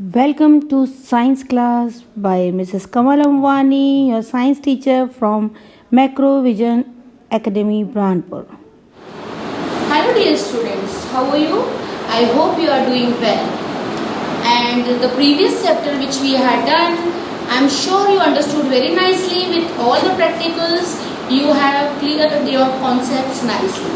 Welcome to science class by Mrs. Kamal Amwani, your science teacher from Macrovision Academy, Brandpur. Hello dear students, how are you? I hope you are doing well. And the previous chapter which we had done, I am sure you understood very nicely with all the practicals. You have cleared your concepts nicely.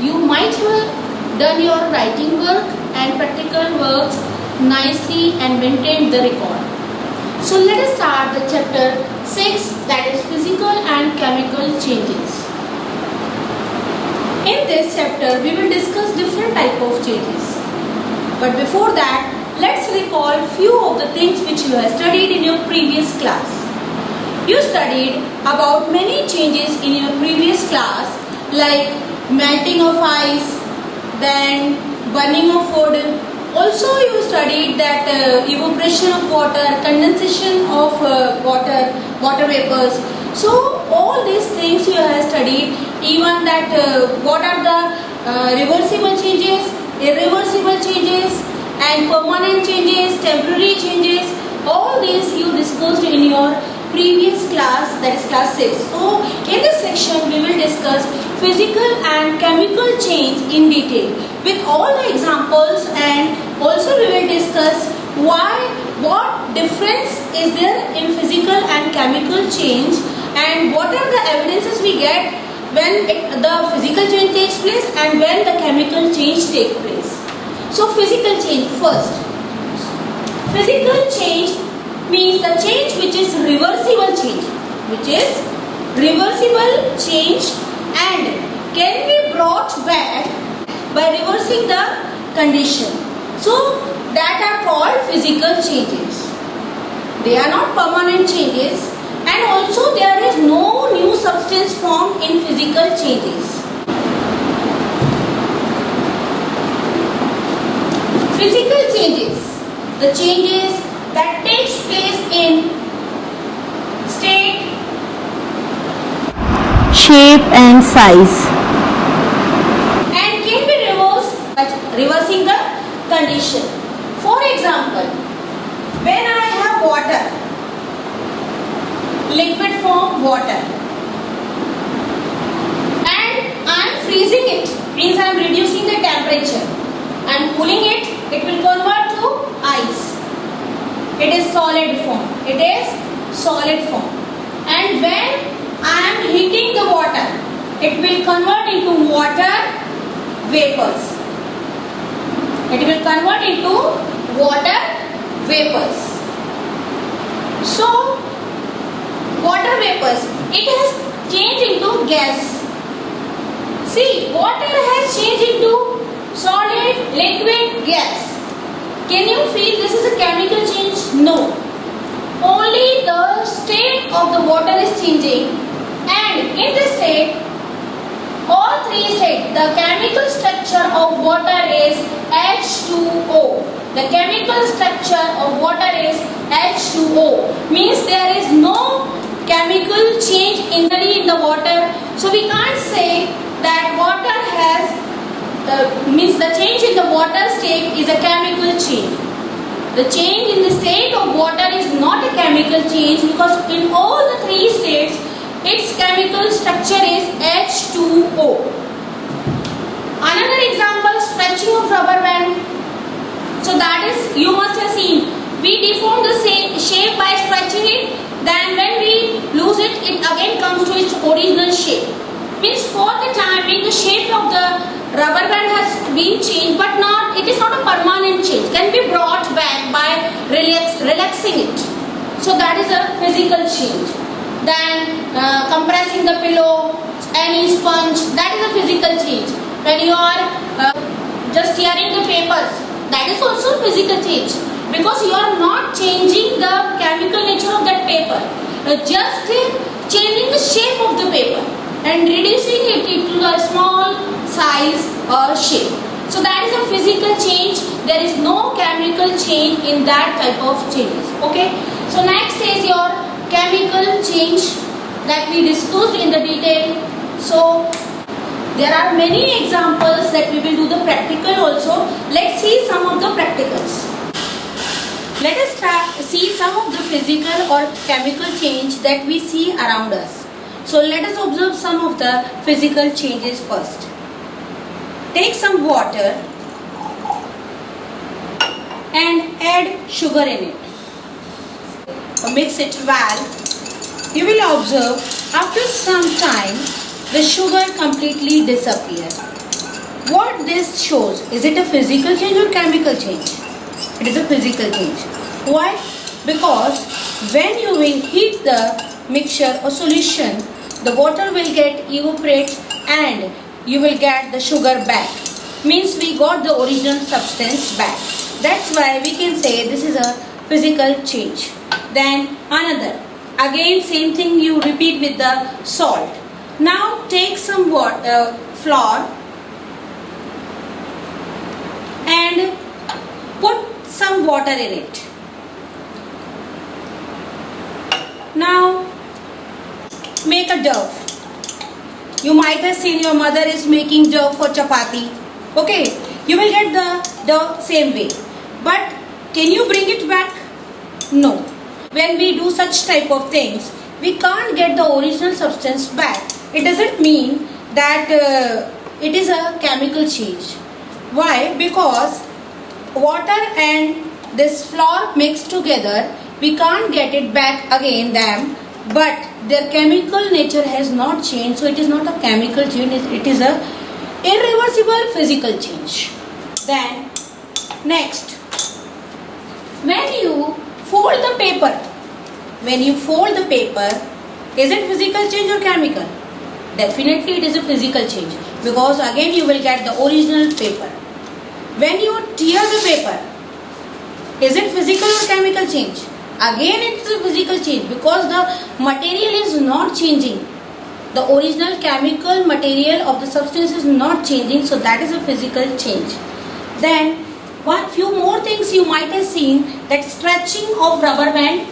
You might have done your writing work and practical works nicely and maintained the record. So let us start the chapter 6, that is physical and chemical changes. In this chapter we will discuss different type of changes. But before that, let's recall few of the things which you have studied in your previous class. You studied about many changes in your previous class, like melting of ice, then burning of wood. Also you studied that evaporation of water, condensation of water vapors. So all these things you have studied, even that what are the reversible changes, irreversible changes and permanent changes, temporary changes. All these you discussed in your previous class, that is class 6. So in this section we will discuss physical and chemical change in detail with all the examples, and also we will discuss what difference is there in physical and chemical change, and what are the evidences we get when the physical change takes place and when the chemical change takes place. So physical change first. Physical change means the change which is reversible change, and can be brought back by reversing the condition. So that are called physical changes. They are not permanent changes, and also there is no new substance formed in physical changes. Physical changes, the changes that takes place in state, Shape and size. and can be reversed by reversing the condition. For example, when I have water, liquid form water, and I am freezing it, means I am reducing the temperature, and cooling it, it will convert to ice. It is solid form. And when I am heating the water, it will convert into water vapors. So water vapors, it has changed into gas. See, water has changed into solid, liquid, gas. Can you feel this is a chemical change? No. Only the state of the water is changing, and in this state, all three states, the chemical structure of water is H2O. The chemical structure of water is H2O. Means there is no chemical change in the water. So we can't say that water has means the change in the water state is a chemical change. The change in the state of water is not a chemical change, because in all the three states its chemical structure is H2O. Another example, stretching of rubber band. So that is, you must have seen, we deform the shape by stretching it, then when we lose it, it again comes to its original shape. Means for the time being the shape of the rubber band has been changed, but it is not a permanent change, can be brought back by relaxing it. So that is a physical change. Then compressing the pillow, any sponge, that is a physical change. When you are just tearing the papers, that is also a physical change, because you are not changing the chemical nature of that paper, just changing the shape of the paper and reducing it into a small size or shape. So that is a physical change. There is no chemical change in that type of changes. Okay. So next is your chemical change that we discussed in the detail. So there are many examples that we will do the practical also. Let's see some of the practicals. Let us see some of the physical or chemical change that we see around us. So let us observe some of the physical changes first. Take some water and add sugar in it. Mix it well. You will observe after some time the sugar completely disappears. What this shows, is it a physical change or chemical change? It is a physical change. Why? Because when you will heat the mixture or solution, the water will get evaporate and you will get the sugar back. Means we got the original substance back. That's why we can say this is a physical change. Then another. Again same thing you repeat with the salt. Now take some water, flour and put some water in it. Now make a dough. You might have seen your mother is making dough for chapati. Okay, you will get the dough same way. But can you bring it back? No. When we do such type of things, we can't get the original substance back. It doesn't mean that it is a chemical change. Why? Because water and this flour mixed together, we can't get it back again them, but their chemical nature has not changed, so it is not a chemical change, it is a irreversible physical change. Then next, when you fold the paper, is it physical change or chemical? Definitely it is a physical change, because again you will get the original paper. When you tear the paper, is it physical or chemical change? Again it is a physical change, because the material is not changing. The original chemical material of the substance is not changing, so that is a physical change. Then one few more things you might have seen, that stretching of rubber band.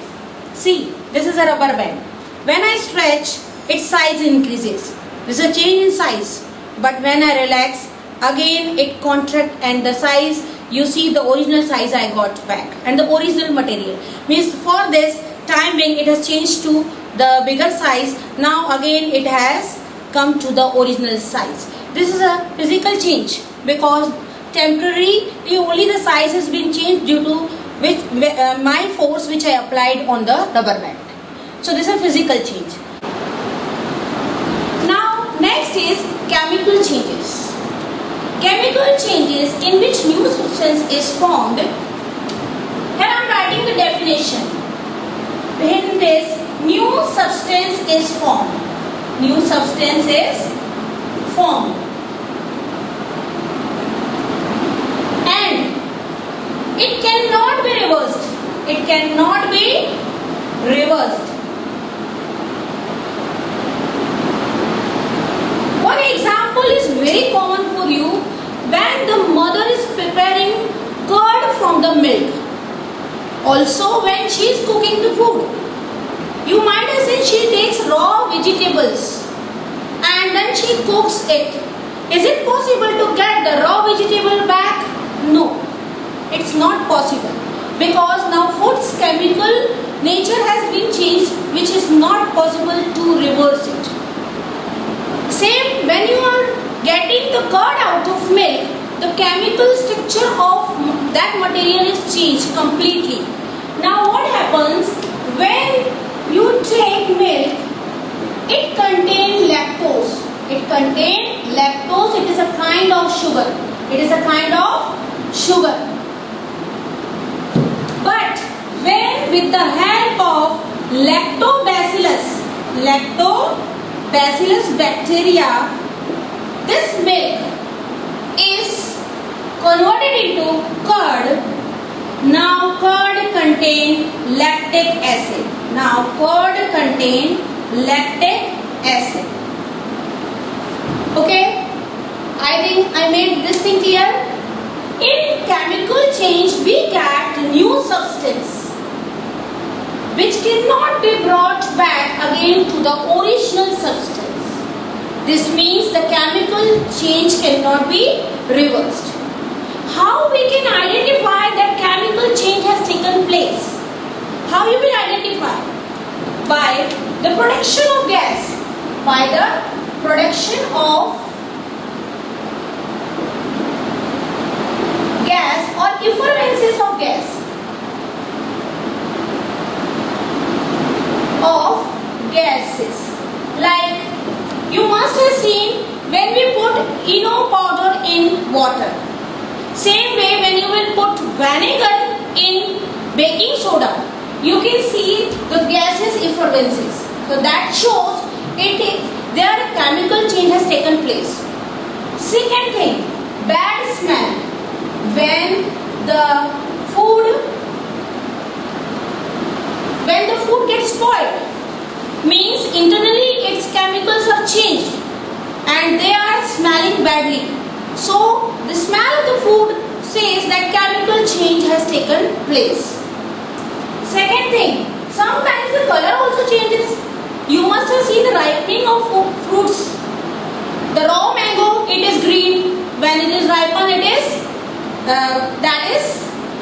See, this is a rubber band. When I stretch, its size increases. This is a change in size. But when I relax, again it contracts and the size, you see the original size I got back and the original material. Means for this time being it has changed to the bigger size. Now again it has come to the original size. This is a physical change, because temporarily only the size has been changed due to which my force which I applied on the rubber band. So this is a physical change. Now next is chemical changes. Chemical changes in which new substance is formed. Here I am writing the definition. In this, new substance is formed. New substance is formed. And it cannot be reversed. It cannot be reversed. One example is very common for you. When the mother is preparing curd from the milk. Also when she is cooking the food. You might have seen she takes raw vegetables and then she cooks it. Is it possible to get the raw vegetable back? No. It's not possible. Because now food's chemical nature has been changed, which is not possible to reverse it. Same when you are getting the curd out of milk, the chemical structure of that material is changed completely. Now what happens when you take milk? It contains lactose. It contains lactose. It is a kind of sugar. It is a kind of sugar. But when with the help of lactobacillus bacteria, this milk is converted into curd. Now curd contain lactic acid. Okay, I think I made this thing clear. In chemical change, we get new substance which cannot be brought back again to the original substance. This means the chemical change cannot be reversed. How we can identify that chemical change has taken place? The production of gas. By the production of gas or effervescence of gas. Of gases. Like you must have seen when we put ENO powder in water. Same way when you will put vinegar in baking soda, you can see the gases effervescence. So that shows there a chemical change has taken place. Second thing, bad smell. When the food gets spoiled, means internally its chemicals are changed and they are smelling badly. So the smell of the food says that chemical change has taken place. Second thing, sometimes the color also changes. You must have seen the ripening of fruits. The raw mango, it is green. When it is ripened, it is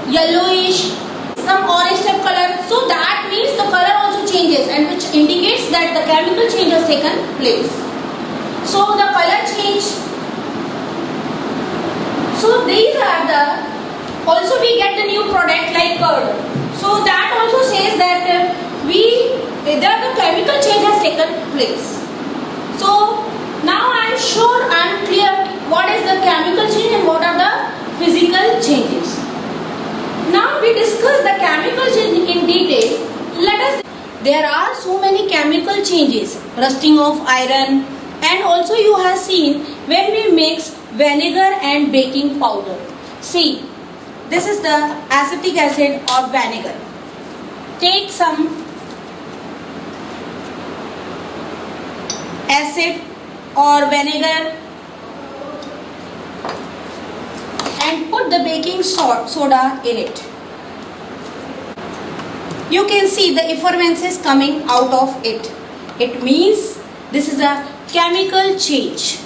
yellowish, some orange type color. So that means the color also changes, and which indicates that the chemical change has taken place. So the color change. So these are also we get the new product like curd. So that also says that the chemical change has taken place. So now I am sure I am clear what is the chemical change and what are the physical changes. Now we discuss the chemical change in detail. There are so many chemical changes, rusting of iron, and also you have seen when we mix vinegar and baking powder. See, this is the acetic acid or vinegar. Take some acid or vinegar and put the baking soda in it. You can see the effervescence coming out of it. It means this is a chemical change.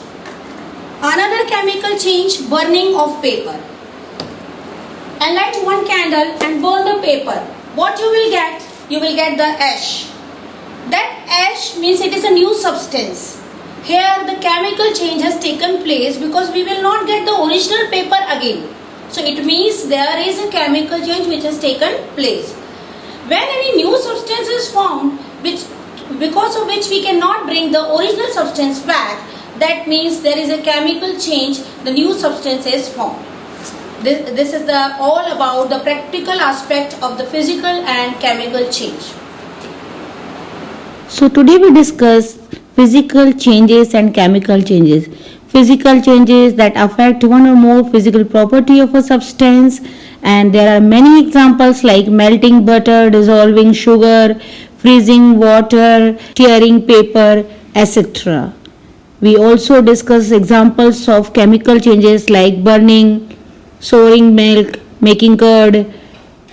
Another chemical change, burning of paper. And light one candle and burn the paper. What you will get? You will get the ash. That ash means it is a new substance. Here the chemical change has taken place because we will not get the original paper again. So it means there is a chemical change which has taken place. When any new substance is formed, because of which we cannot bring the original substance back, that means there is a chemical change, the new substance is formed. This is all about the practical aspect of the physical and chemical change. So today we discuss physical changes and chemical changes. Physical changes that affect one or more physical property of a substance, and there are many examples like melting butter, dissolving sugar, freezing water, tearing paper, etc. We also discuss examples of chemical changes like burning, souring milk, making curd,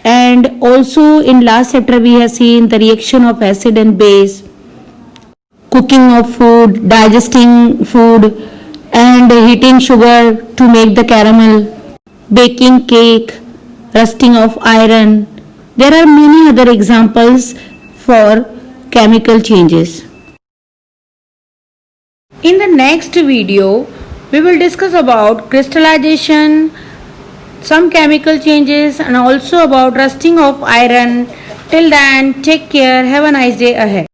and also in last chapter we have seen the reaction of acid and base, cooking of food, digesting food, and heating sugar to make the caramel, baking cake, rusting of iron. There are many other examples for chemical changes. In the next video, we will discuss about crystallization, some chemical changes, and also about rusting of iron. Till then, take care. Have a nice day ahead.